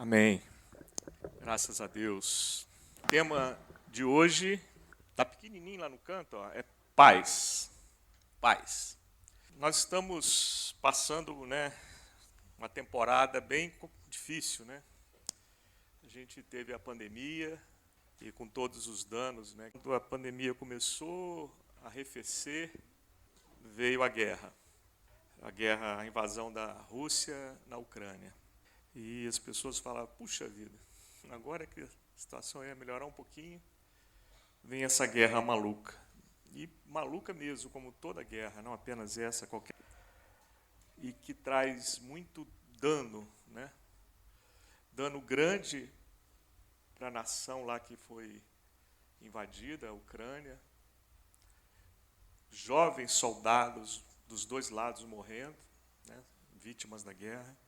Amém. Graças a Deus. O tema de hoje, está pequenininho lá no canto, ó, é paz. Paz. Nós estamos passando, uma temporada bem difícil, né? A gente teve a pandemia e com todos os danos, né? Quando a pandemia começou a arrefecer, veio a guerra. A invasão da Rússia na Ucrânia. E as pessoas falavam, puxa vida, agora que a situação ia melhorar um pouquinho, vem essa guerra maluca. E maluca mesmo, como toda guerra, não apenas essa, qualquer. E que traz muito dano, né? Dano grande para a nação lá que foi invadida, a Ucrânia. Jovens soldados dos dois lados morrendo, né? Vítimas da guerra.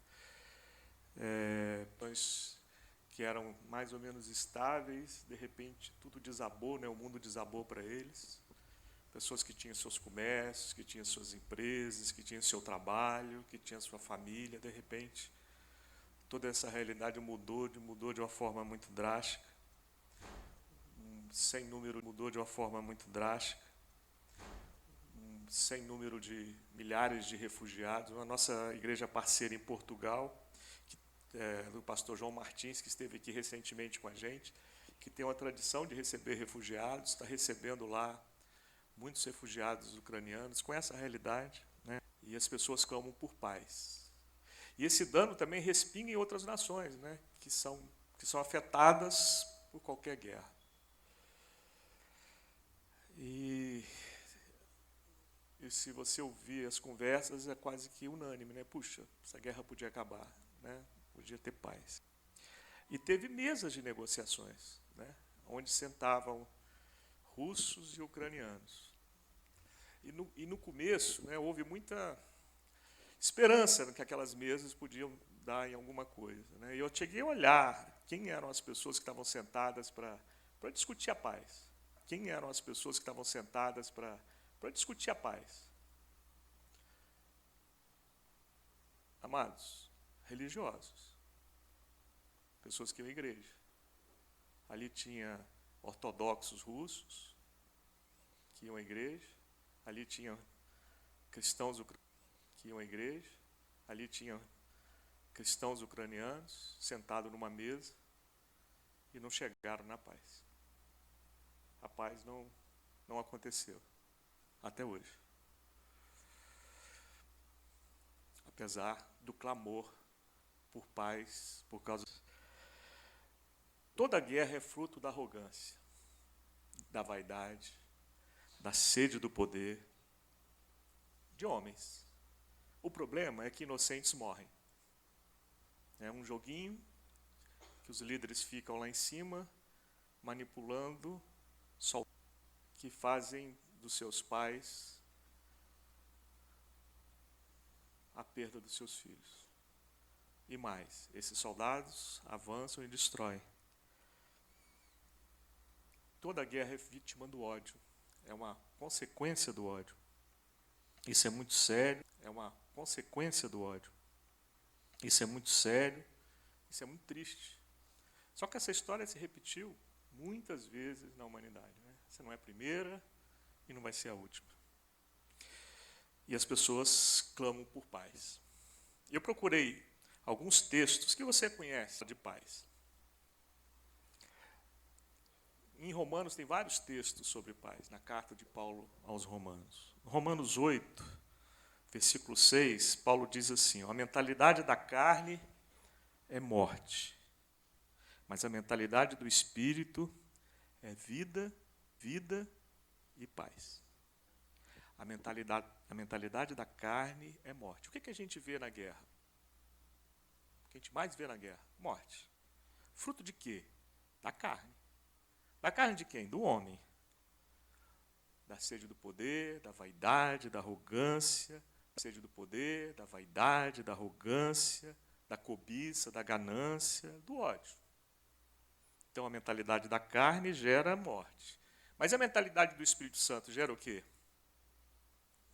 Que eram mais ou menos estáveis, de repente tudo desabou, né? O mundo desabou para eles. Pessoas que tinham seus comércios, que tinham suas empresas, que tinham seu trabalho, que tinham sua família, de repente toda essa realidade mudou de uma forma muito drástica. Sem número mudou de uma forma muito drástica. Sem número de milhares de refugiados. A nossa igreja parceira em Portugal, do pastor João Martins, que esteve aqui recentemente com a gente, que tem uma tradição de receber refugiados, está recebendo lá muitos refugiados ucranianos com essa realidade, né? E as pessoas clamam por paz. E esse dano também respinga em outras nações, né? que são afetadas por qualquer guerra. E se você ouvir as conversas, é quase que unânime, né? Puxa, essa guerra podia acabar, né? Podia ter paz. E teve mesas de negociações, né? Onde sentavam russos e ucranianos. E no começo, né, houve muita esperança que aquelas mesas podiam dar em alguma coisa, né? E eu cheguei a olhar quem eram as pessoas que estavam sentadas para discutir a paz. Quem eram as pessoas que estavam sentadas para discutir a paz? Amados, religiosos. Pessoas que iam à igreja. Ali tinha ortodoxos russos que iam à igreja. Ali tinha cristãos que iam à igreja. Ali tinha cristãos ucranianos sentados numa mesa e não chegaram na paz. A paz não aconteceu até hoje. Apesar do clamor por paz, por causa... Toda guerra é fruto da arrogância, da vaidade, da sede do poder de homens. O problema é que inocentes morrem. É um joguinho que os líderes ficam lá em cima, manipulando, que fazem dos seus pais a perda dos seus filhos. E mais, esses soldados avançam e destroem. Toda guerra é vítima do ódio. É uma consequência do ódio. Isso é muito sério. É uma consequência do ódio. Isso é muito sério. Isso é muito triste. Só que essa história se repetiu muitas vezes na humanidade, né? Essa não é a primeira e não vai ser a última. E as pessoas clamam por paz. Eu procurei alguns textos que você conhece de paz. Em Romanos tem vários textos sobre paz, na carta de Paulo aos Romanos. Romanos 8, versículo 6, Paulo diz assim: a mentalidade da carne é morte, mas a mentalidade do Espírito é vida e paz. A mentalidade da carne é morte. O que a gente vê na guerra? O que a gente mais vê na guerra? Morte. Fruto de quê? Da carne. Da carne de quem? Do homem. Da sede do poder, da vaidade, da arrogância. Da sede do poder, da vaidade, da arrogância, da cobiça, da ganância, do ódio. Então a mentalidade da carne gera morte. Mas a mentalidade do Espírito Santo gera o quê?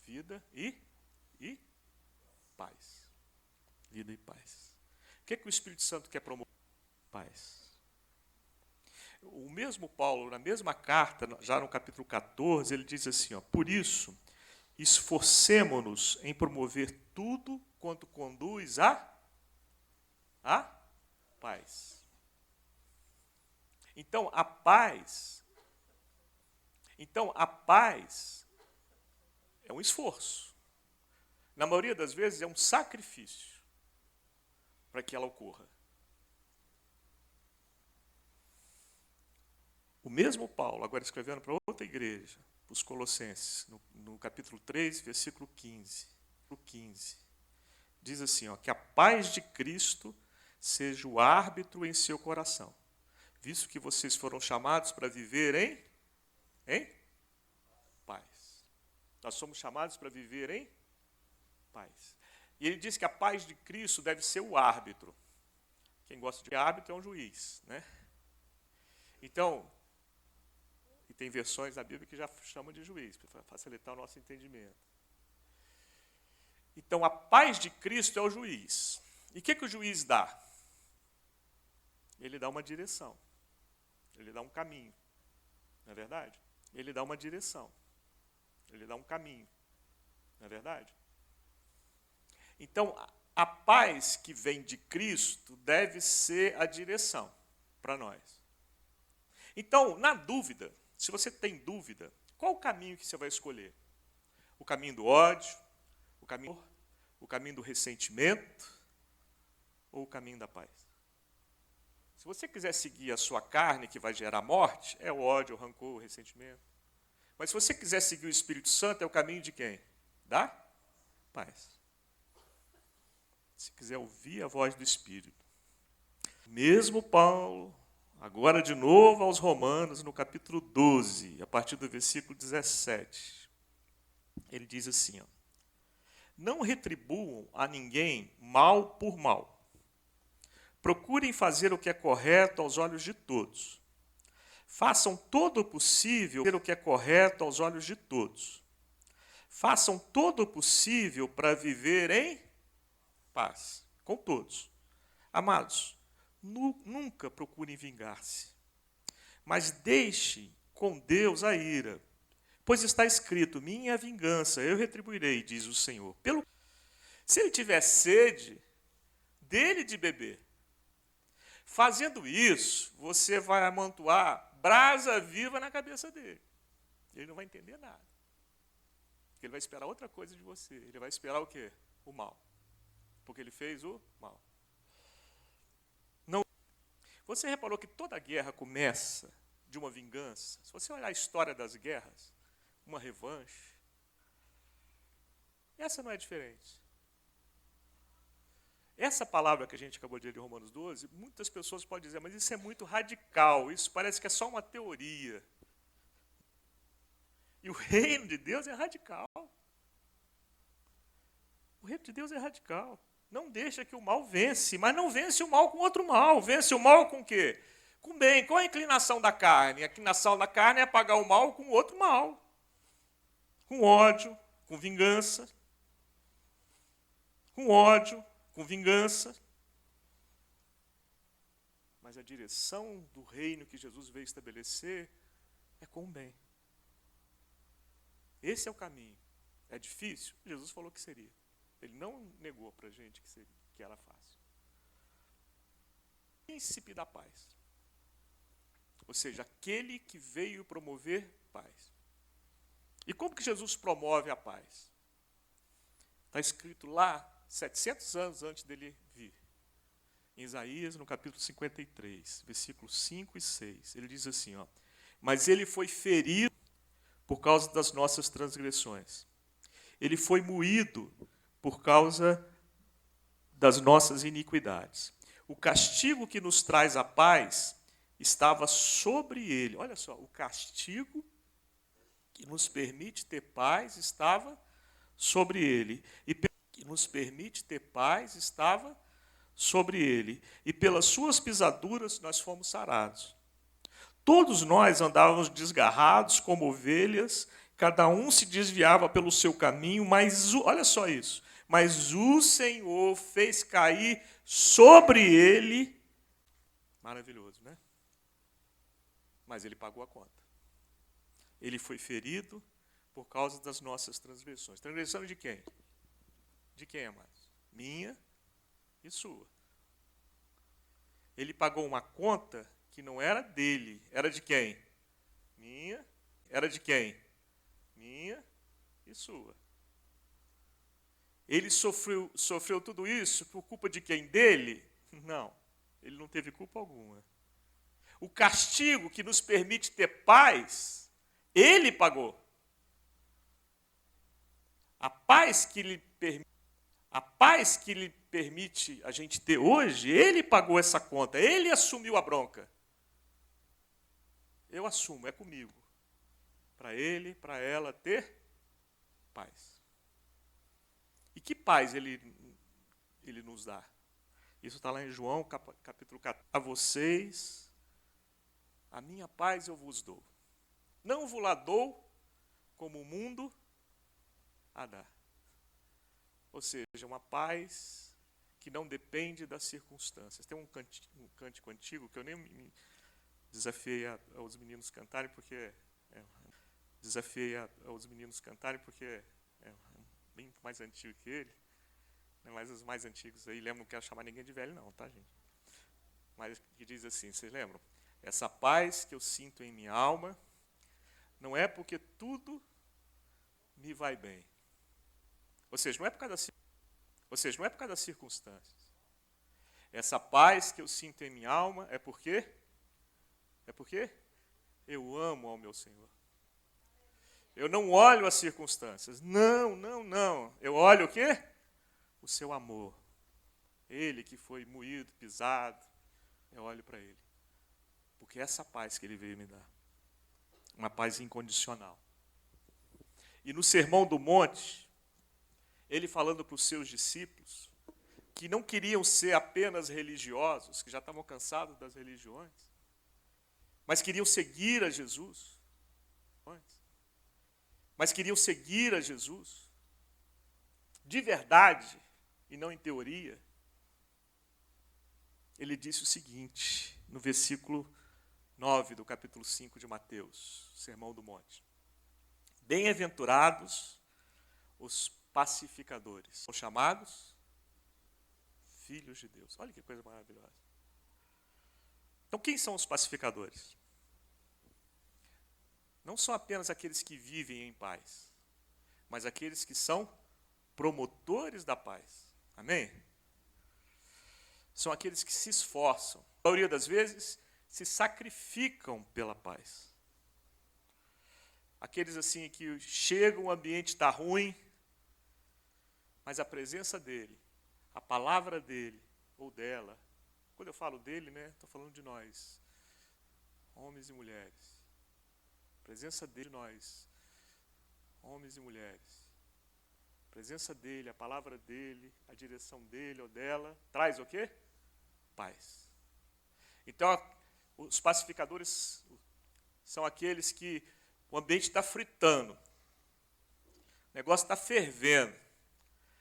Vida e paz. Vida e paz. O que o Espírito Santo quer promover? paz. O mesmo Paulo, na mesma carta, já no capítulo 14, ele diz assim, por isso, esforcemo-nos em promover tudo quanto conduz à paz. Então, a paz é um esforço. Na maioria das vezes, é um sacrifício para que ela ocorra. O mesmo Paulo, agora escrevendo para outra igreja, para os Colossenses, no capítulo 3, versículo 15, diz assim, que a paz de Cristo seja o árbitro em seu coração, visto que vocês foram chamados para viver em paz. Nós somos chamados para viver em paz. E ele diz que a paz de Cristo deve ser o árbitro. Quem gosta de árbitro é um juiz, né? Então, e tem versões da Bíblia que já chamam de juiz, para facilitar o nosso entendimento. Então, a paz de Cristo é o juiz. E o que o juiz dá? Ele dá uma direção. Ele dá um caminho. Não é verdade? Ele dá uma direção. Ele dá um caminho. Não é verdade? Então, a paz que vem de Cristo deve ser a direção para nós. Então, na dúvida, se você tem dúvida, qual o caminho que você vai escolher? O caminho do ódio? O caminho do ressentimento? Ou o caminho da paz? Se você quiser seguir a sua carne, que vai gerar morte, é o ódio, o rancor, o ressentimento. Mas se você quiser seguir o Espírito Santo, é o caminho de quem? Da paz. Se quiser ouvir a voz do Espírito. Mesmo Paulo, agora de novo aos Romanos, no capítulo 12, a partir do versículo 17, ele diz assim, não retribuam a ninguém mal por mal. Procurem fazer o que é correto aos olhos de todos. Façam todo o possível o que é correto aos olhos de todos. Façam todo o possível para viver em paz com todos. Amados, nunca procurem vingar-se, mas deixem com Deus a ira, pois está escrito, minha vingança, eu retribuirei, diz o Senhor. Se ele tiver sede, dele de beber. Fazendo isso, você vai amontoar brasa viva na cabeça dele. Ele não vai entender nada. Ele vai esperar outra coisa de você. Ele vai esperar o quê? O mal. Porque ele fez o mal. Não. Você reparou que toda guerra começa de uma vingança? Se você olhar a história das guerras, uma revanche, essa não é diferente. Essa palavra que a gente acabou de ler de Romanos 12, muitas pessoas podem dizer, mas isso é muito radical, isso parece que é só uma teoria. E o reino de Deus é radical. O reino de Deus é radical. Não deixa que o mal vence, mas não vence o mal com outro mal. Vence o mal com o quê? Com bem. Qual a inclinação da carne? A inclinação da carne é apagar o mal com outro mal. Com ódio, com vingança. Com ódio, com vingança. Mas a direção do reino que Jesus veio estabelecer é com o bem. Esse é o caminho. É difícil? Jesus falou que seria. Ele não negou para a gente que era fácil. Príncipe da paz. Ou seja, aquele que veio promover paz. E como que Jesus promove a paz? Está escrito lá, 700 anos antes dele vir. Em Isaías, no capítulo 53, versículos 5 e 6. Ele diz assim, mas ele foi ferido por causa das nossas transgressões. Ele foi moído por causa das nossas iniquidades. O castigo que nos traz a paz estava sobre ele. Olha só, o castigo que nos permite ter paz estava sobre ele. Que nos permite ter paz estava sobre ele. E pelas suas pisaduras nós fomos sarados. Todos nós andávamos desgarrados como ovelhas, cada um se desviava pelo seu caminho, mas, olha só isso, mas o Senhor fez cair sobre ele Maravilhoso, né? Mas ele pagou a conta. Ele foi ferido por causa das nossas transgressões. Transgressão de quem? De quem, amados? Minha e sua. Ele pagou uma conta que não era dele. Era de quem? Minha. Era de quem? Minha e sua. Ele sofreu tudo isso por culpa de quem? Dele? Não. Ele não teve culpa alguma. O castigo que nos permite ter paz, ele pagou. A paz que lhe permite a gente ter hoje, ele pagou essa conta, ele assumiu a bronca. Eu assumo, é comigo. Para ele, para ela ter paz. E que paz ele nos dá? Isso está lá em João, capítulo 14. A vocês, a minha paz eu vos dou. Não vos lá dou como o mundo a dá. Ou seja, uma paz que não depende das circunstâncias. Tem um cântico antigo que eu nem me desafiei aos meninos cantarem, porque é bem mais antigo que ele. Mas os mais antigos aí lembram, não quero chamar ninguém de velho não, tá, gente? Mas que diz assim, vocês lembram? Essa paz que eu sinto em minha alma não é porque tudo me vai bem. Ou seja, não é por causa das circunstâncias. Essa paz que eu sinto em minha alma é porque eu amo ao meu Senhor. Eu não olho as circunstâncias. Não. Eu olho o quê? O seu amor. Ele que foi moído, pisado, eu olho para ele. Porque é essa paz que ele veio me dar. Uma paz incondicional. E no Sermão do Monte, ele falando para os seus discípulos, que não queriam ser apenas religiosos, que já estavam cansados das religiões, mas queriam seguir a Jesus. De verdade, e não em teoria. Ele disse o seguinte, no versículo 9 do capítulo 5 de Mateus, Sermão do Monte. Bem-aventurados os pacificadores, são chamados filhos de Deus. Olha que coisa maravilhosa. Então, quem são os pacificadores? Não são apenas aqueles que vivem em paz, mas aqueles que são promotores da paz. Amém? São aqueles que se esforçam, a maioria das vezes, se sacrificam pela paz. Aqueles assim que chegam, o ambiente está ruim, mas a presença dele, a palavra dele ou dela, quando eu falo dele, né, estou falando de nós, homens e mulheres. A presença dele, nós, homens e mulheres. A presença dele, a palavra dele, a direção dele ou dela, traz o quê? Paz. Então, os pacificadores são aqueles que o ambiente está fritando, o negócio está fervendo.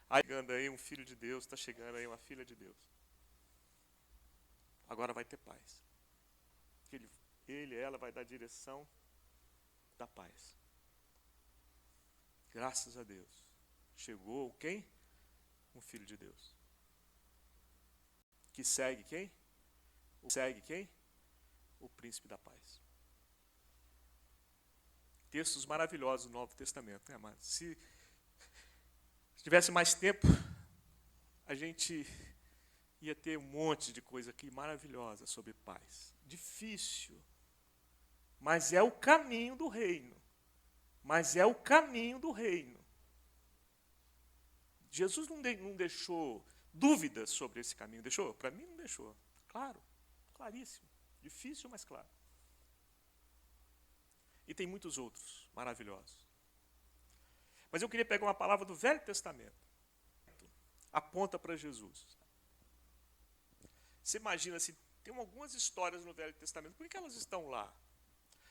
Aí chegando aí um filho de Deus, está chegando aí uma filha de Deus. Agora vai ter paz. Ele, ela vai dar a direção da paz. Graças a Deus. Chegou quem? Um filho de Deus. Que segue quem? O príncipe da paz. Textos maravilhosos do Novo Testamento, né, amados? Se tivesse mais tempo, a gente ia ter um monte de coisa aqui maravilhosa sobre paz. Difícil, mas é o caminho do reino. Jesus não deixou dúvidas sobre esse caminho. Deixou? Para mim não deixou. Claro, claríssimo. Difícil, mas claro. E tem muitos outros maravilhosos. Mas eu queria pegar uma palavra do Velho Testamento. Aponta para Jesus. Você imagina assim, tem algumas histórias no Velho Testamento, por que elas estão lá?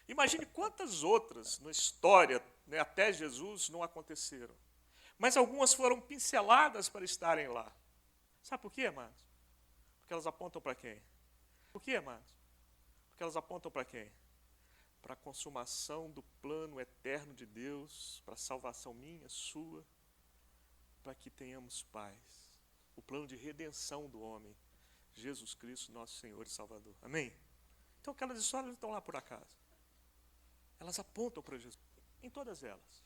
Imagine quantas outras na história, né, até Jesus, não aconteceram. Mas algumas foram pinceladas para estarem lá. Sabe por quê, amados? Porque elas apontam para quem? Por quê, amados? Porque elas apontam para quem? Para a consumação do plano eterno de Deus, para a salvação minha, sua, para que tenhamos paz. O plano de redenção do homem, Jesus Cristo, nosso Senhor e Salvador. Amém? Então aquelas histórias não estão lá por acaso. Elas apontam para Jesus, em todas elas.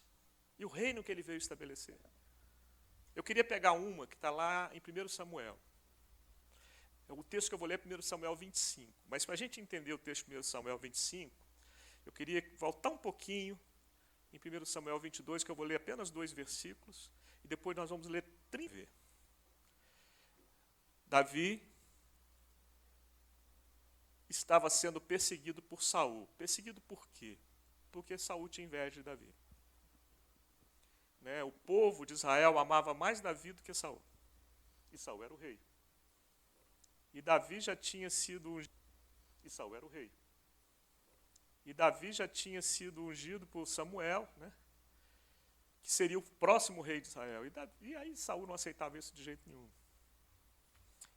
E o reino que ele veio estabelecer. Eu queria pegar uma que está lá em 1 Samuel. O texto que eu vou ler é 1 Samuel 25. Mas para a gente entender o texto de 1 Samuel 25, eu queria voltar um pouquinho em 1 Samuel 22, que eu vou ler apenas 2 versículos, e depois nós vamos ler 30. Davi estava sendo perseguido por Saul. Perseguido por quê? Porque Saul tinha inveja de Davi. O povo de Israel amava mais Davi do que Saul. E Saul era o rei. E Davi já tinha sido ungido. E Saul era o rei. E Davi já tinha sido ungido por Samuel, que seria o próximo rei de Israel. E aí Saul não aceitava isso de jeito nenhum.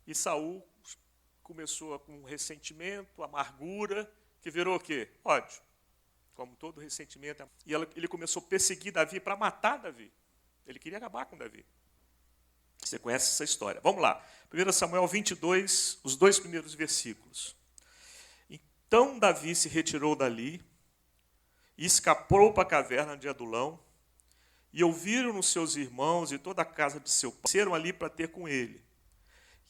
E Saul começou com ressentimento, amargura, que virou o quê? Ódio. Como todo ressentimento. E ele começou a perseguir Davi para matar Davi. Ele queria acabar com Davi. Você conhece essa história. Vamos lá. 1 Samuel 22, os 2 primeiros versículos. Então Davi se retirou dali e escapou para a caverna de Adulão, e ouviram os seus irmãos e toda a casa de seu pai, desceram ali para ter com ele.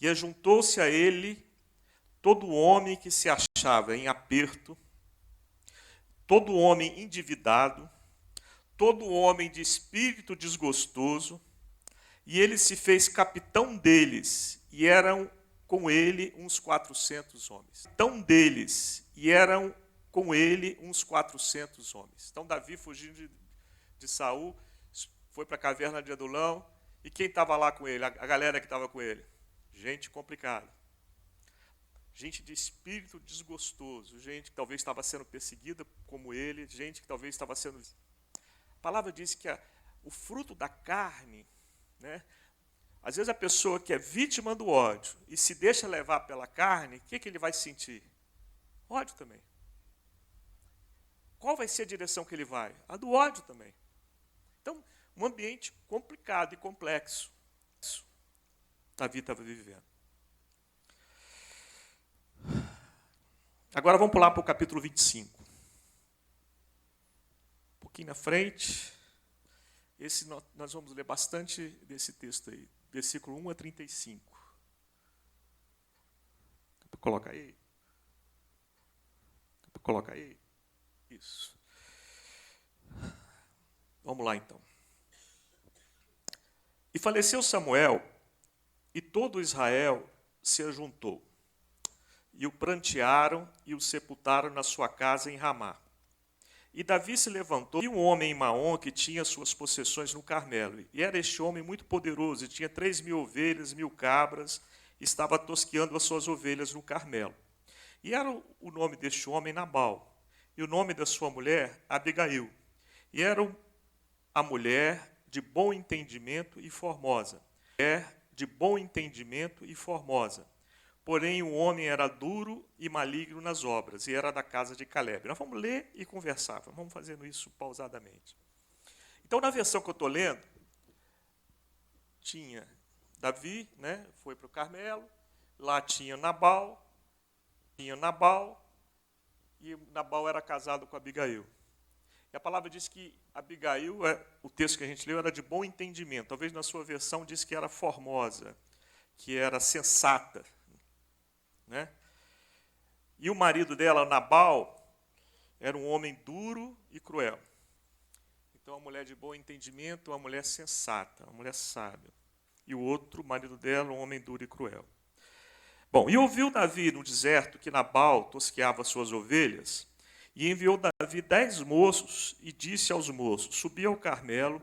E ajuntou-se a ele todo homem que se achava em aperto, todo homem endividado, todo homem de espírito desgostoso, e ele se fez capitão deles, e eram com ele uns 400 homens. Capitão deles, e eram com ele uns 400 homens. Então Davi, fugindo de Saul, foi para a caverna de Adulão, e quem estava lá com ele? A galera que estava com ele? Gente complicada. Gente de espírito desgostoso, gente que talvez estava sendo perseguida como ele, gente que talvez estava sendo... A palavra diz que o fruto da carne, às vezes a pessoa que é vítima do ódio e se deixa levar pela carne, o que ele vai sentir? Ódio também. Qual vai ser a direção que ele vai? A do ódio também. Então, um ambiente complicado e complexo. Davi estava vivendo. Agora vamos pular para o capítulo 25. Um pouquinho na frente. Nós vamos ler bastante desse texto aí. Versículo 1 a 35. Coloca aí. Coloca aí. Isso. Vamos lá, então. E faleceu Samuel, e todo Israel se ajuntou. E o prantearam e o sepultaram na sua casa em Ramá. E Davi se levantou, e um homem em Maom que tinha suas possessões no Carmelo. E era este homem muito poderoso, e tinha 3.000 ovelhas, 1.000 cabras, e estava tosqueando as suas ovelhas no Carmelo. E era o nome deste homem Nabal, e o nome da sua mulher Abigail. E era a mulher de bom entendimento e formosa. De bom entendimento e formosa. Porém, o homem era duro e maligno nas obras, e era da casa de Caleb. Nós vamos ler e conversar, vamos fazendo isso pausadamente. Então, na versão que eu estou lendo, tinha Davi, foi para o Carmelo, lá tinha Nabal, e Nabal era casado com Abigail. E a palavra diz que Abigail, o texto que a gente leu, era de bom entendimento. Talvez na sua versão diz que era formosa, que era sensata. E o marido dela, Nabal, era um homem duro e cruel. Então, uma mulher de bom entendimento, uma mulher sensata, uma mulher sábia. E o outro, o marido dela, um homem duro e cruel. Bom, e ouviu Davi no deserto que Nabal tosqueava suas ovelhas, e enviou Davi 10 moços, e disse aos moços: subi ao Carmelo,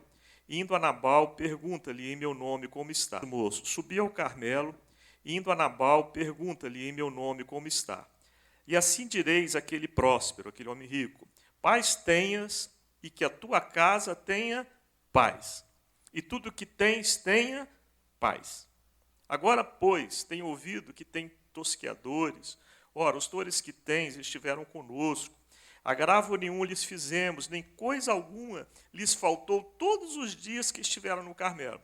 indo a Nabal, pergunta-lhe em meu nome como está. O moço, subi ao Carmelo, indo a Nabal, pergunta-lhe em meu nome como está. E assim direis àquele próspero, aquele homem rico: paz tenhas, e que a tua casa tenha paz. E tudo que tens tenha paz. Agora, pois, tenho ouvido que tem tosqueadores, Ora, os dores que tens estiveram conosco. Agravo nenhum lhes fizemos, nem coisa alguma lhes faltou todos os dias que estiveram no Carmelo.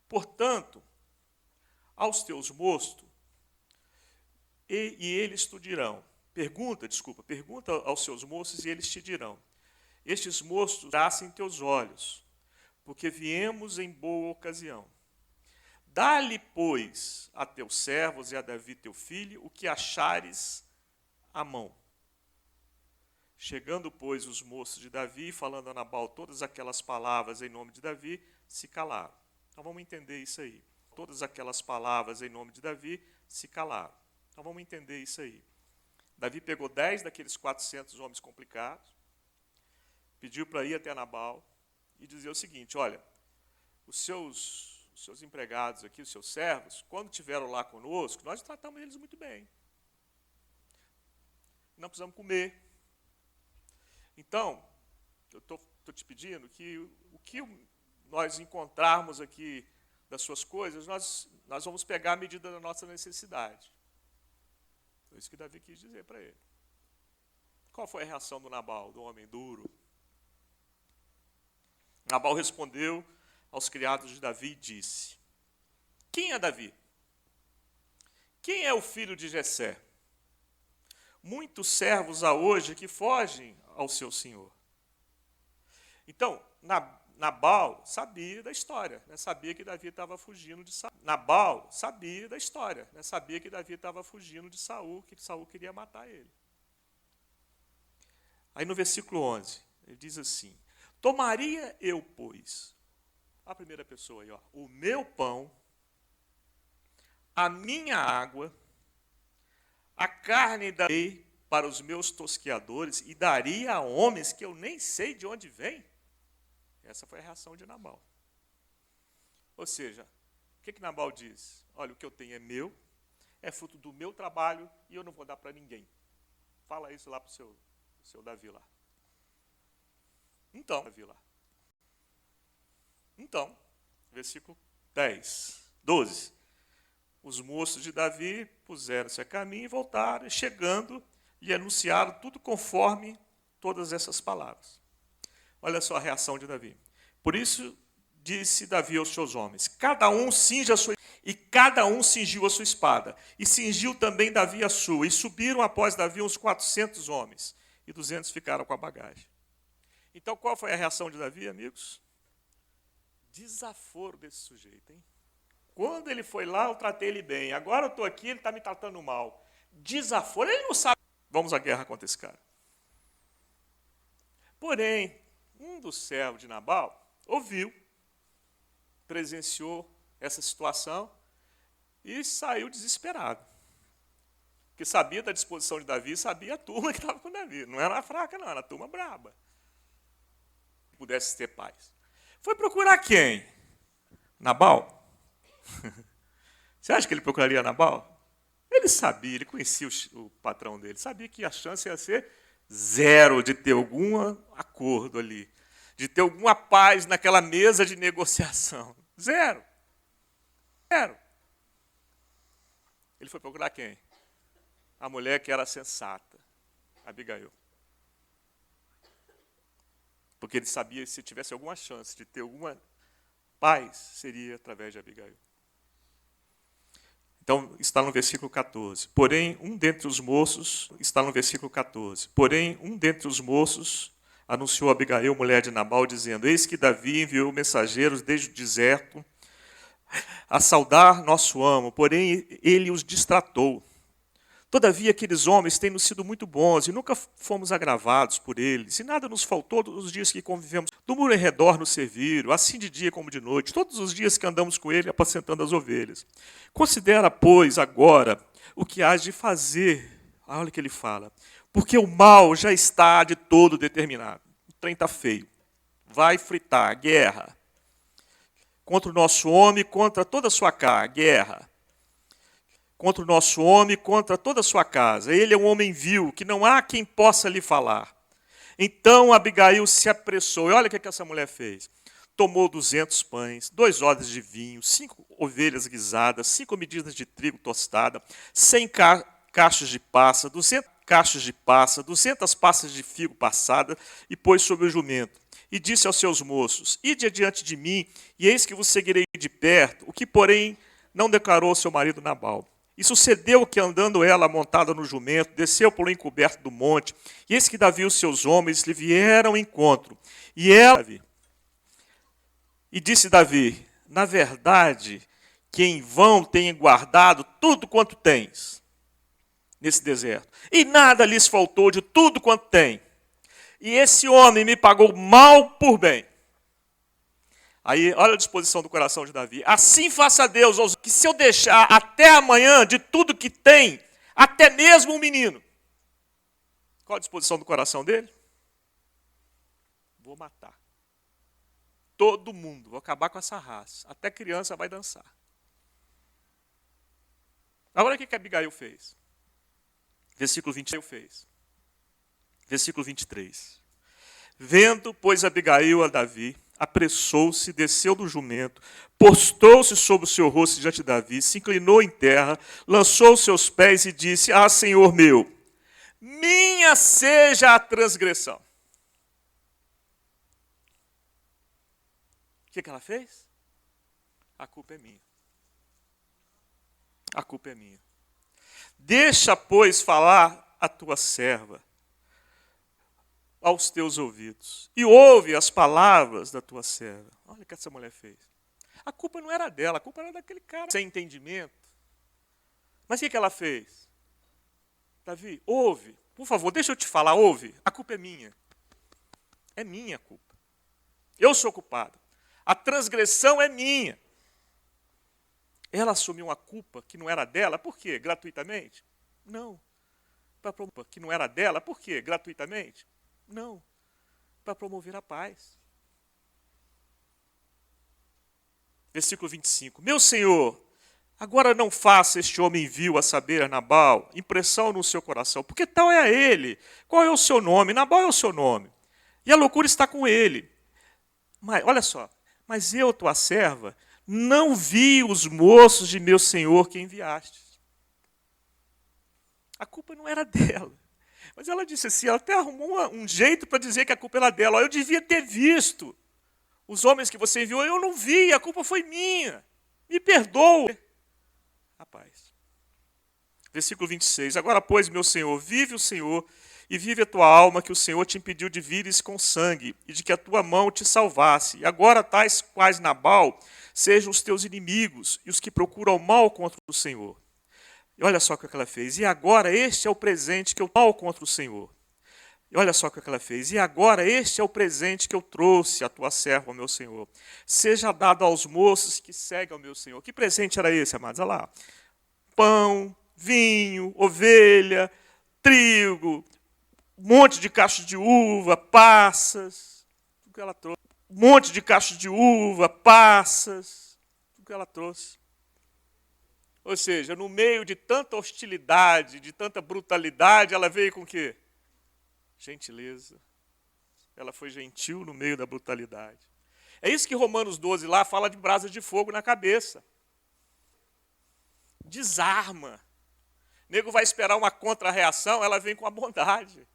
Portanto, aos teus moços, e eles te dirão. Pergunta aos seus moços e eles te dirão. Estes moços nascem teus olhos, porque viemos em boa ocasião. Dá-lhe, pois, a teus servos e a Davi teu filho, o que achares à mão. Chegando, pois, os moços de Davi, falando a Nabal todas aquelas palavras em nome de Davi, se calaram. Então vamos entender isso aí. Todas aquelas palavras em nome de Davi se calaram. Então vamos entender isso aí. Davi pegou 10 daqueles 400 homens complicados, pediu para ir até Nabal e dizer o seguinte: olha, os seus empregados aqui, os seus servos, quando estiveram lá conosco, nós tratamos eles muito bem. Não precisamos comer. Então, eu estou te pedindo que o que nós encontrarmos aqui das suas coisas, nós vamos pegar a medida da nossa necessidade. Foi isso que Davi quis dizer para ele. Qual foi a reação do Nabal, do homem duro? Nabal respondeu aos criados de Davi e disse: quem é Davi? Quem é o filho de Jessé? Muitos servos há hoje que fogem ao seu senhor. Então, Nabal sabia da história, né? Sabia que Davi estava fugindo de Saul. Nabal sabia da história, né? Sabia que Davi estava fugindo de Saul, que Saul queria matar ele. Aí no versículo 11, ele diz assim: tomaria eu, pois, a primeira pessoa aí, ó, o meu pão, a minha água, a carne darei para os meus tosqueadores e daria a homens que eu nem sei de onde vêm? Essa foi a reação de Nabal. Ou seja, o que Nabal diz? Olha, o que eu tenho é meu, é fruto do meu trabalho e eu não vou dar para ninguém. Fala isso lá para o seu Davi lá. Então, versículo 12. Os moços de Davi puseram-se a caminho e voltaram, e chegando, lhe anunciaram tudo conforme todas essas palavras. Olha só a reação de Davi. Por isso disse Davi aos seus homens: cada um cinja a sua, e cada um cingiu a sua espada, e cingiu também Davi a sua, e subiram após Davi uns 400 homens, e 200 ficaram com a bagagem. Então, qual foi a reação de Davi, amigos? Desaforo desse sujeito, hein? Quando ele foi lá, eu tratei ele bem. Agora eu estou aqui, ele está me tratando mal. Desaforo, ele não sabe. Vamos à guerra contra esse cara. Porém, um dos servos de Nabal ouviu, presenciou essa situação e saiu desesperado. Porque sabia da disposição de Davi, sabia a turma que estava com Davi. Não era uma fraca, não, era a turma braba. Que pudesse ter paz. Foi procurar quem? Nabal? Você acha que ele procuraria Nabal? Ele sabia, ele conhecia o patrão dele, sabia que a chance ia ser zero de ter algum acordo ali, de ter alguma paz naquela mesa de negociação. Zero. Ele foi procurar quem? A mulher que era sensata, Abigail. Porque ele sabia que se tivesse alguma chance de ter alguma paz, seria através de Abigail. Então, está no versículo 14. Porém, um dentre os moços, está no versículo 14. Porém, um dentre os moços anunciou a Abigail, mulher de Nabal, dizendo: eis que Davi enviou mensageiros desde o deserto a saudar nosso amo, porém ele os distratou. Todavia, aqueles homens têm nos sido muito bons e nunca fomos agravados por eles, e nada nos faltou todos os dias que convivemos. Do muro em redor nos serviram, assim de dia como de noite, todos os dias que andamos com ele, apacentando as ovelhas. Considera, pois, agora o que hás de fazer. Olha o que ele fala. Porque o mal já está de todo determinado. O trem está feio. Vai fritar, guerra. Contra o nosso homem, contra toda a sua casa, guerra. Contra o nosso homem, contra toda a sua casa. Ele é um homem vil, que não há quem possa lhe falar. Então Abigail se apressou. E olha o que essa mulher fez. Tomou 200 pães, 2 odres de vinho, 5 ovelhas guisadas, 5 medidas de trigo tostada, 100 cachos de passa, 200 cachos de passa, 200 passas de figo passada, e pôs sobre o jumento. E disse aos seus moços: ide adiante de mim, e eis que vos seguirei de perto, o que, porém, não declarou ao seu marido Nabal. E sucedeu que, andando ela montada no jumento, desceu pelo encoberto do monte, e eis que Davi e os seus homens lhe vieram ao encontro. E disse Davi: na verdade, que em vão tenho guardado tudo quanto tens nesse deserto, e nada lhes faltou de tudo quanto tem. E esse homem me pagou mal por bem. Aí, olha a disposição do coração de Davi. Assim faça Deus, que se eu deixar até amanhã de tudo que tem, até mesmo um menino. Qual a disposição do coração dele? Vou matar todo mundo, vou acabar com essa raça. Até criança vai dançar. Agora o que Abigail fez? Versículo 20 fez. Versículo 23. Vendo, pois, Abigail a Davi, apressou-se, desceu do jumento, postou-se sobre o seu rosto diante de Davi, se inclinou em terra, lançou os seus pés e disse: ah, Senhor meu, minha seja a transgressão. O que ela fez? A culpa é minha. A culpa é minha. Deixa, pois, falar a tua serva aos teus ouvidos, e ouve as palavras da tua serva. Olha o que essa mulher fez. A culpa não era dela, a culpa era daquele cara sem entendimento. Mas o que ela fez? Davi, ouve, por favor, deixa eu te falar, ouve. A culpa é minha. É minha culpa. Eu sou culpado. A transgressão é minha. Ela assumiu uma culpa que não era dela, por quê? Gratuitamente? Não. Para promover que não era dela, por quê? Gratuitamente? Não. Para promover a paz. Versículo 25. Meu Senhor, agora não faça este homem vil, a saber, a Nabal, impressão no seu coração, porque tal é a ele. Qual é o seu nome? Nabal é o seu nome. E a loucura está com ele. Mas, olha só, mas eu, tua serva, não vi os moços de meu senhor que enviaste. A culpa não era dela. Mas ela disse assim, ela até arrumou um jeito para dizer que a culpa era dela. Eu devia ter visto os homens que você enviou, eu não vi, a culpa foi minha. Me perdoa. Rapaz. Versículo 26. Agora, pois, meu senhor, vive o Senhor e vive a tua alma, que o Senhor te impediu de vires com sangue, e de que a tua mão te salvasse. E agora tais quais Nabal sejam os teus inimigos, e os que procuram o mal contra o Senhor. E olha só o que ela fez. E agora este é o presente que eu mal contra o Senhor. E olha só o que ela fez. E agora este é o presente que eu trouxe à tua serva, ao meu Senhor. Seja dado aos moços que seguem ao meu Senhor. Que presente era esse, amados? Olha lá. Pão, vinho, ovelha, trigo, um monte de cachos de uva, passas, tudo que ela trouxe. Um monte de cachos de uva, passas, tudo que ela trouxe. Ou seja, no meio de tanta hostilidade, de tanta brutalidade, ela veio com o quê? Gentileza. Ela foi gentil no meio da brutalidade. É isso que Romanos 12 lá fala de brasa de fogo na cabeça. Desarma. O nego vai esperar uma contra-reação, ela vem com a bondade.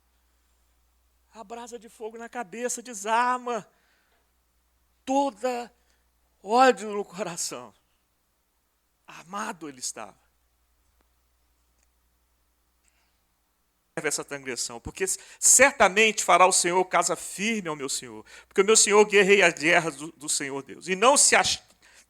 A brasa de fogo na cabeça desarma toda ódio no coração. Amado ele estava. Essa transgressão, porque certamente fará o Senhor casa firme ao meu Senhor, porque o meu Senhor guerreia as guerras do Senhor Deus, e não se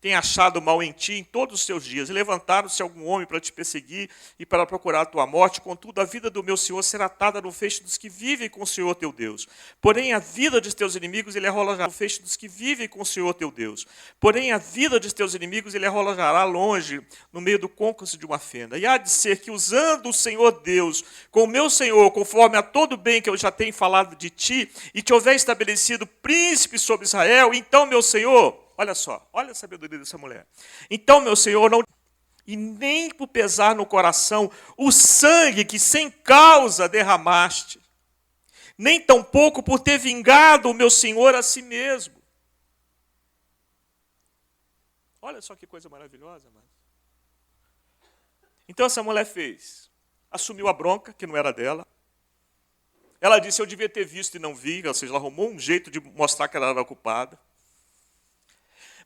tem achado mal em ti em todos os seus dias, e levantaram-se algum homem para te perseguir e para procurar a tua morte, contudo a vida do meu Senhor será atada no feixe dos que vivem com o Senhor teu Deus. Porém a vida dos teus inimigos ele arrojará no feixe dos que vivem com o Senhor teu Deus. Porém a vida dos teus inimigos ele arrojará longe no meio do côncavo de uma fenda. E há de ser que usando o Senhor Deus com o meu Senhor, conforme a todo bem que eu já tenho falado de ti, e te houver estabelecido príncipe sobre Israel, então meu Senhor, olha só, olha a sabedoria dessa mulher. Então, meu Senhor, não... E nem por pesar no coração o sangue que sem causa derramaste, nem tampouco por ter vingado o meu Senhor a si mesmo. Olha só que coisa maravilhosa, mano. Então essa mulher fez assumiu a bronca, que não era dela. Ela disse, eu devia ter visto e não vi, ou seja, ela arrumou um jeito de mostrar que ela era culpada.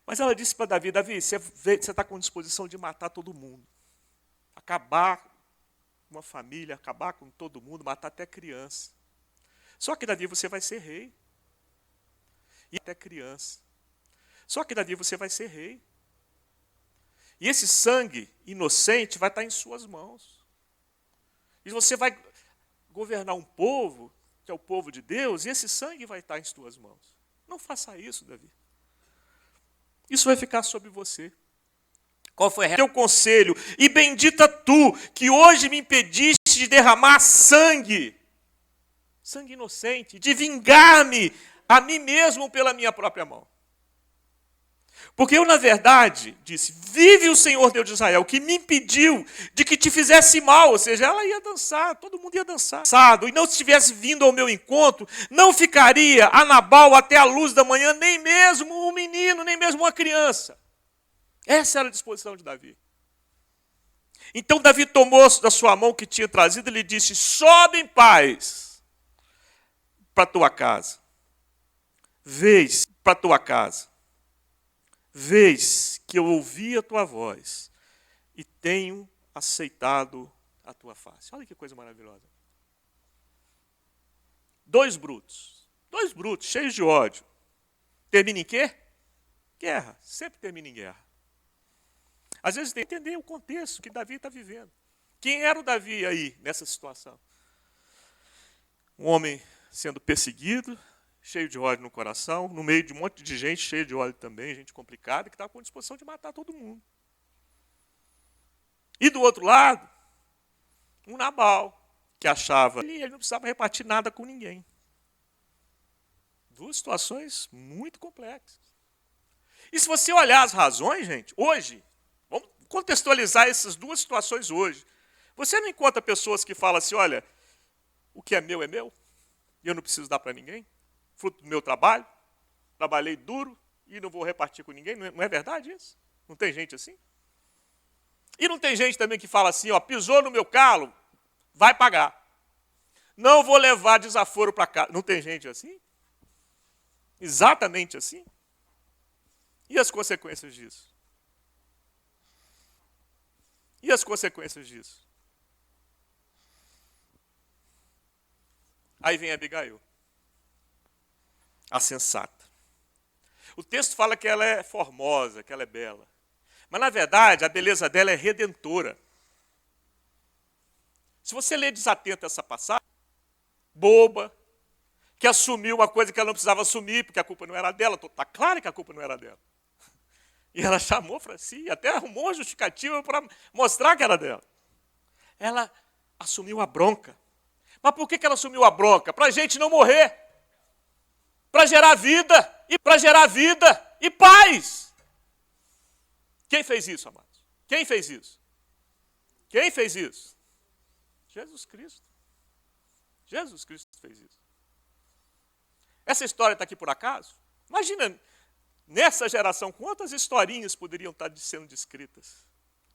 Mas ela disse para Davi, Davi, você está com disposição de matar todo mundo. Acabar com uma família, acabar com todo mundo, matar até criança. Só que, Davi, você vai ser rei. E até criança. Só que, Davi, você vai ser rei. E esse sangue inocente vai estar em suas mãos. E você vai governar um povo, que é o povo de Deus, e esse sangue vai estar em suas mãos. Não faça isso, Davi. Isso vai ficar sobre você. Qual foi o teu conselho? E bendita tu, que hoje me impediste de derramar sangue. Sangue inocente, de vingar-me a mim mesmo pela minha própria mão. Porque eu, na verdade, disse, vive o Senhor Deus de Israel, que me impediu de que te fizesse mal. Ou seja, ela ia dançar, todo mundo ia dançar. E não estivesse vindo ao meu encontro, não ficaria a Nabal até a luz da manhã, nem mesmo um menino, nem mesmo uma criança. Essa era a disposição de Davi. Então Davi tomou da sua mão que tinha trazido e lhe disse, sobe em paz para a tua casa. Vês para a tua casa. Vês que eu ouvi a tua voz e tenho aceitado a tua face. Olha que coisa maravilhosa. Dois brutos, cheios de ódio. Termina em quê? Guerra. Sempre termina em guerra. Às vezes tem que entender o contexto que Davi está vivendo. Quem era o Davi aí, nessa situação? Um homem sendo perseguido, cheio de ódio no coração, no meio de um monte de gente cheia de ódio também, gente complicada, que estava com disposição de matar todo mundo. E do outro lado, um Nabal, que achava que ele não precisava repartir nada com ninguém. Duas situações muito complexas. E se você olhar as razões, gente, hoje, vamos contextualizar essas duas situações hoje. Você não encontra pessoas que falam assim, olha, o que é meu, e eu não preciso dar para ninguém? Fruto do meu trabalho, trabalhei duro e não vou repartir com ninguém. Não é verdade isso? Não tem gente assim? E não tem gente também que fala assim, ó, pisou no meu calo, vai pagar. Não vou levar desaforo para casa. Não tem gente assim? Exatamente assim? E as consequências disso? E as consequências disso? Aí vem Abigail. A sensata. O texto fala que ela é formosa, que ela é bela. Mas, na verdade, a beleza dela é redentora. Se você ler desatento essa passagem, boba, que assumiu uma coisa que ela não precisava assumir, porque a culpa não era dela, está claro que a culpa não era dela. E ela chamou para si, até arrumou uma justificativa para mostrar que era dela. Ela assumiu a bronca. Mas por que ela assumiu a bronca? Para a gente não morrer. Para gerar vida e paz. Quem fez isso, amados? Quem fez isso? Quem fez isso? Jesus Cristo. Jesus Cristo fez isso. Essa história está aqui por acaso? Imagina, nessa geração, quantas historinhas poderiam estar sendo descritas?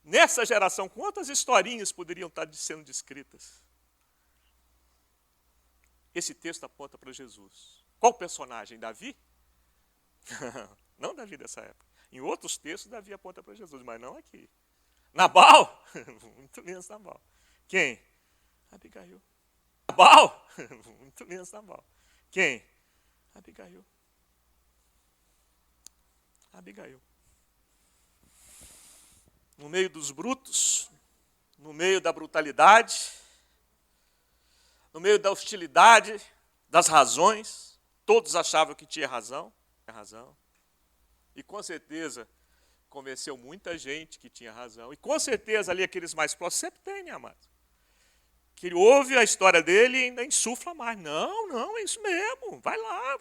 Nessa geração, quantas historinhas poderiam estar sendo descritas? Esse texto aponta para Jesus. Qual personagem? Davi? Não Davi dessa época. Em outros textos, Davi aponta para Jesus, mas não aqui. Nabal? Muito menos Nabal. Quem? Abigail. Nabal? Muito menos Nabal. Quem? Abigail. Abigail. No meio dos brutos, no meio da brutalidade, no meio da hostilidade, das razões, todos achavam que tinha razão. E com certeza convenceu muita gente que tinha razão. E com certeza ali aqueles mais próximos sempre tem, né, amado? Que ele ouve a história dele e ainda insufla mais. Não, é isso mesmo. Vai lá.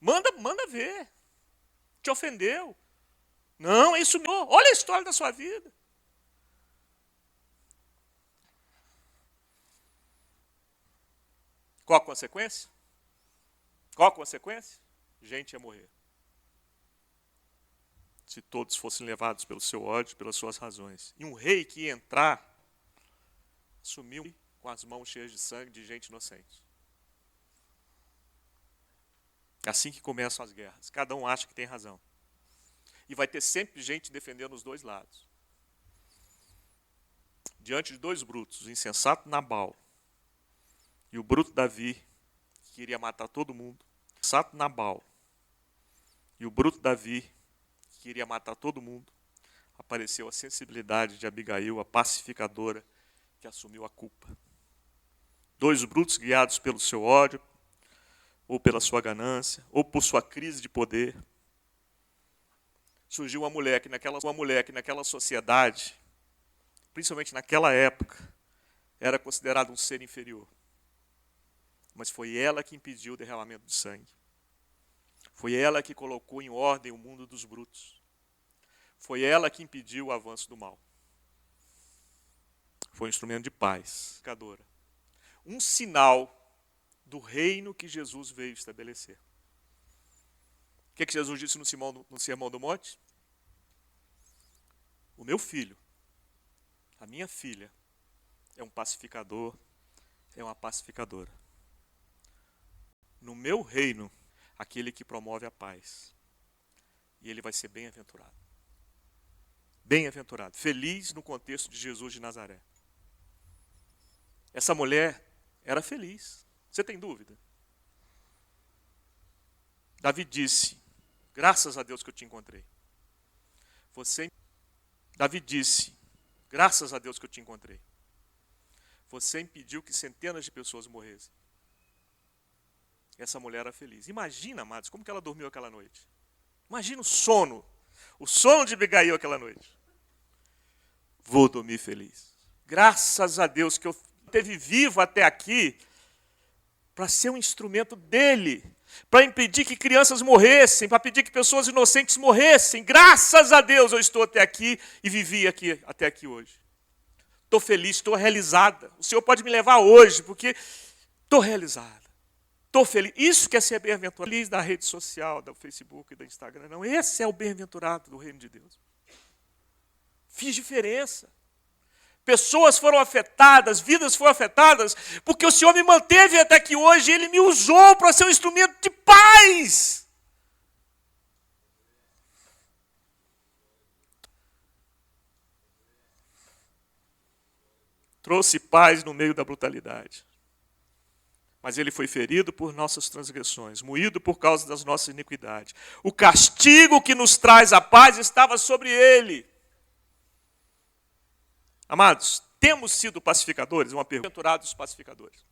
Manda ver. Te ofendeu. Não, é isso mesmo. Olha a história da sua vida. Qual a consequência? Gente ia morrer. Se todos fossem levados pelo seu ódio, pelas suas razões. E um rei que ia entrar sumiu com as mãos cheias de sangue de gente inocente. É assim que começam as guerras. Cada um acha que tem razão. E vai ter sempre gente defendendo os dois lados. Diante de dois brutos, o insensato Nabal e o bruto Davi, que queria matar todo mundo. O insensato Nabal e o bruto Davi, que queria matar todo mundo, apareceu a sensibilidade de Abigail, a pacificadora, que assumiu a culpa. Dois brutos guiados pelo seu ódio, ou pela sua ganância, ou por sua crise de poder. Surgiu uma mulher que naquela sociedade, principalmente naquela época, era considerada um ser inferior. Mas foi ela que impediu o derramamento de sangue. Foi ela que colocou em ordem o mundo dos brutos. Foi ela que impediu o avanço do mal. Foi um instrumento de paz. Um sinal do reino que Jesus veio estabelecer. O que Jesus disse no Sermão do Monte? O meu filho, a minha filha, é um pacificador, é uma pacificadora. No meu reino, aquele que promove a paz. E ele vai ser bem-aventurado. Bem-aventurado. Feliz no contexto de Jesus de Nazaré. Essa mulher era feliz. Você tem dúvida? Davi disse, graças a Deus que eu te encontrei. Davi disse, graças a Deus que eu te encontrei. Você impediu que centenas de pessoas morressem. Essa mulher era feliz. Imagina, amados, como que ela dormiu aquela noite. Imagina o sono de Abigail aquela noite. Vou dormir feliz. Graças a Deus que eu esteve vivo até aqui para ser um instrumento dele, para impedir que crianças morressem, para pedir que pessoas inocentes morressem. Graças a Deus eu estou até aqui e vivi aqui até aqui hoje. Estou feliz, estou realizada. O Senhor pode me levar hoje, porque estou realizada. Estou feliz. Isso que é ser bem-aventurado. Feliz da rede social, do Facebook e do Instagram. Não, esse é o bem-aventurado do reino de Deus. Fiz diferença. Pessoas foram afetadas, vidas foram afetadas, porque o Senhor me manteve até aqui hoje, Ele me usou para ser um instrumento de paz. Trouxe paz no meio da brutalidade. Mas Ele foi ferido por nossas transgressões, moído por causa das nossas iniquidades. O castigo que nos traz a paz estava sobre Ele. Amados, temos sido pacificadores? Uma pergunta. Bem-aventurados pacificadores.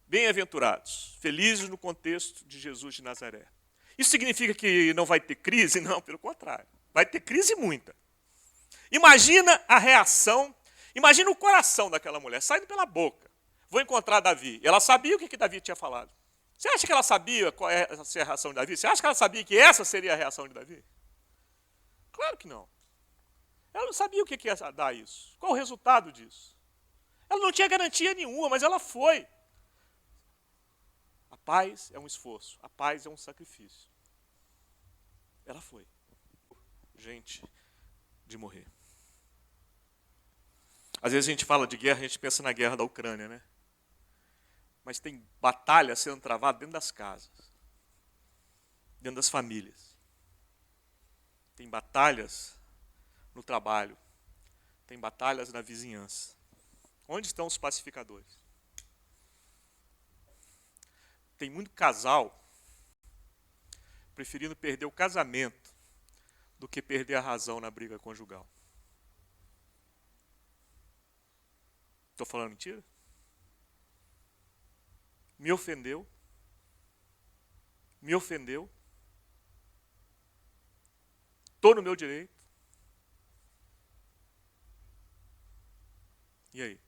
Bem-aventurados, felizes no contexto de Jesus de Nazaré. Isso significa que não vai ter crise? Não, pelo contrário. Vai ter crise muita. Imagina a reação, imagina o coração daquela mulher, saindo pela boca. Vou encontrar Davi. Ela sabia o que Davi tinha falado. Você acha que ela sabia qual é a reação de Davi? Você acha que ela sabia que essa seria a reação de Davi? Claro que não. Ela não sabia o que ia dar isso. Qual o resultado disso? Ela não tinha garantia nenhuma, mas ela foi. A paz é um esforço. A paz é um sacrifício. Ela foi. Gente de morrer. Às vezes a gente fala de guerra, a gente pensa na guerra da Ucrânia, né? Mas tem batalha sendo travada dentro das casas. Dentro das famílias. Tem batalhas no trabalho. Tem batalhas na vizinhança. Onde estão os pacificadores? Tem muito casal preferindo perder o casamento do que perder a razão na briga conjugal. Estou falando mentira? Me ofendeu. Me ofendeu. Estou no meu direito. E aí?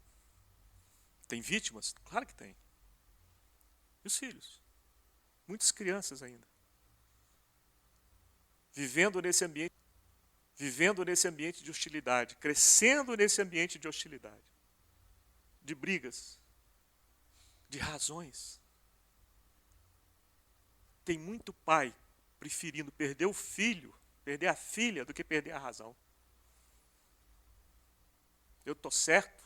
Tem vítimas? Claro que tem. E os filhos? Muitas crianças ainda. Vivendo nesse ambiente de hostilidade, crescendo nesse ambiente de hostilidade, de brigas, de razões. Tem muito pai preferindo perder o filho, perder a filha, do que perder a razão. Eu estou certo.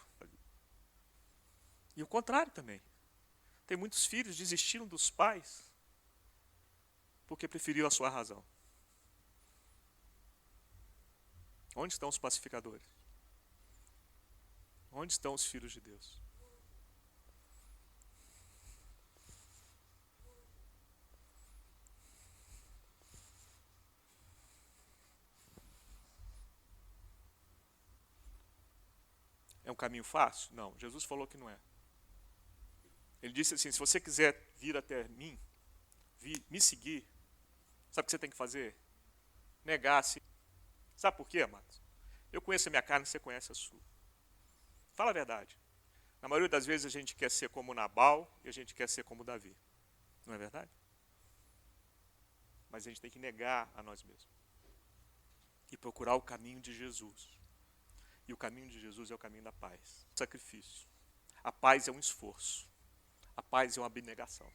E o contrário também. Tem muitos filhos desistiram dos pais porque preferiu a sua razão. Onde estão os pacificadores? Onde estão os filhos de Deus? É um caminho fácil? Não, Jesus falou que não é. Ele disse assim, se você quiser vir até mim, me seguir, sabe o que você tem que fazer? Negar-se. Sabe por quê, amados? Eu conheço a minha carne, você conhece a sua. Fala a verdade. Na maioria das vezes a gente quer ser como Nabal e a gente quer ser como Davi. Não é verdade? Mas a gente tem que negar a nós mesmos. E procurar o caminho de Jesus. E o caminho de Jesus é o caminho da paz. Sacrifício. A paz é um esforço. A paz é uma abnegação.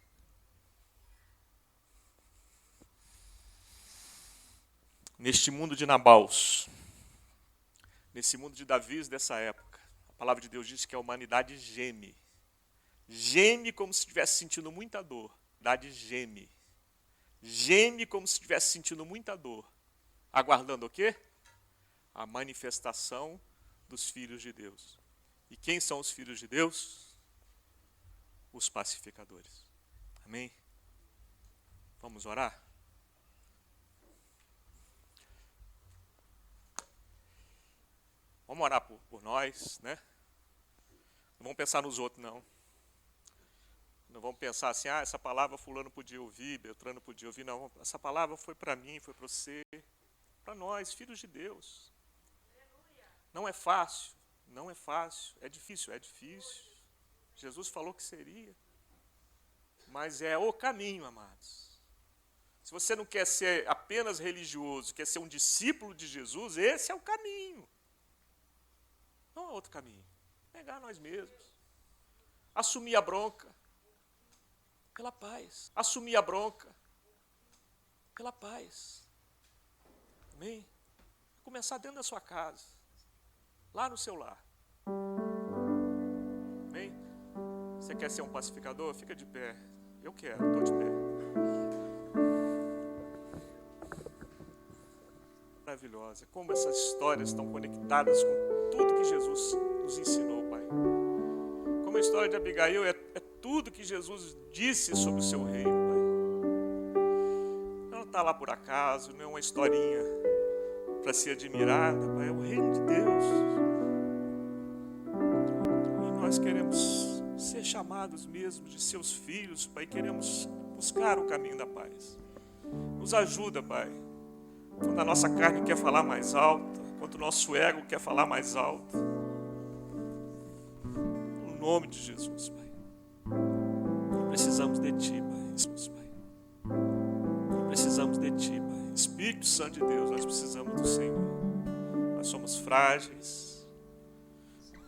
Neste mundo de Nabals, nesse mundo de Davis dessa época, a palavra de Deus diz que a humanidade geme. Geme como se estivesse sentindo muita dor. A humanidade geme. Geme como se estivesse sentindo muita dor. Aguardando o quê? A manifestação dos filhos de Deus. E quem são os filhos de Deus? Os pacificadores. Amém? Vamos orar? Vamos orar por nós, né? Não vamos pensar nos outros, não. Não vamos pensar assim, essa palavra fulano podia ouvir, Beltrano podia ouvir. Não, essa palavra foi para mim, foi para você, para nós, filhos de Deus. Não é fácil, não é fácil. É difícil, é difícil. Jesus falou que seria. Mas é o caminho, amados. Se você não quer ser apenas religioso, quer ser um discípulo de Jesus, esse é o caminho. Não há outro caminho. Negar nós mesmos. Assumir a bronca. Pela paz. Assumir a bronca. Pela paz. Amém? Começar dentro da sua casa. Lá no seu lar. Amém? Você quer ser um pacificador? Fica de pé. Eu quero, estou de pé. Maravilhosa. Como essas histórias estão conectadas com tudo que Jesus nos ensinou, Pai. Como a história de Abigail é tudo que Jesus disse sobre o seu reino, Pai. Não está lá por acaso, não é uma historinha para ser admirada, Pai. É o reino de Deus. E nós queremos ser chamados mesmo de seus filhos, Pai. Queremos buscar o caminho da paz. Nos ajuda, Pai. Quando a nossa carne quer falar mais alto, quando o nosso ego quer falar mais alto. No nome de Jesus, Pai. Precisamos de Ti, Pai. Jesus, Pai. Precisamos de Ti, Pai. Espírito Santo de Deus, nós precisamos do Senhor. Nós somos frágeis.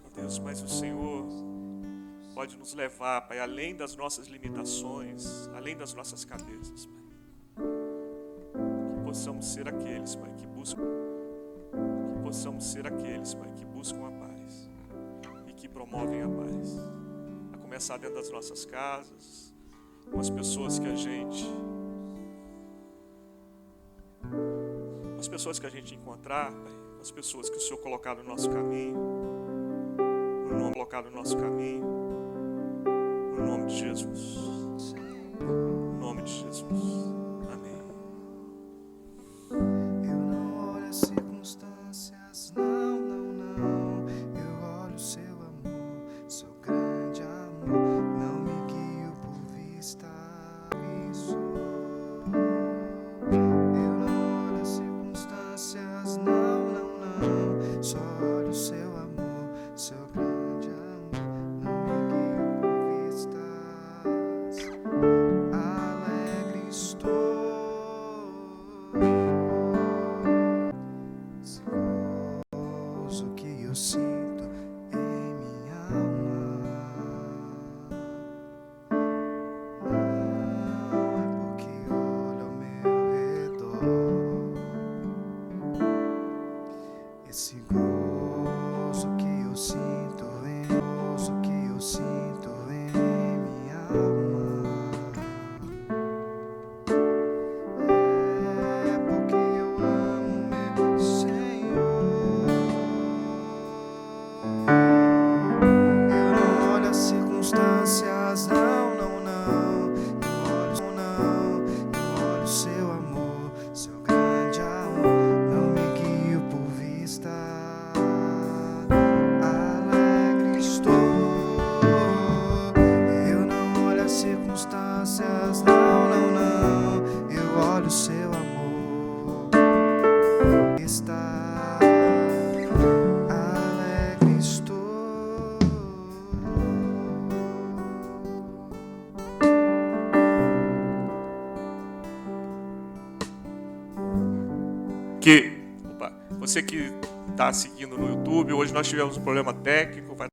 Oh Deus, mas o Senhor pode nos levar, Pai, além das nossas limitações, além das nossas cabeças, Pai. Que possamos ser aqueles, Pai, que buscam. Que possamos ser aqueles, Pai, que buscam a paz e que promovem a paz. A começar dentro das nossas casas, com as pessoas que a gente encontrar, Pai, as pessoas que o Senhor colocar no nosso caminho, no nome colocado no nosso caminho, no nome de Jesus, no nome de Jesus, amém. Eu não olho as circunstâncias, não, eu olho o seu amor, seu grande amor, não me guio por vista, isso. Eu não olho as circunstâncias, não, só olho o seu amor, seu grande amor, não me guio por vistas. Alegre estou. Você que está seguindo no YouTube, hoje nós tivemos um problema técnico, vai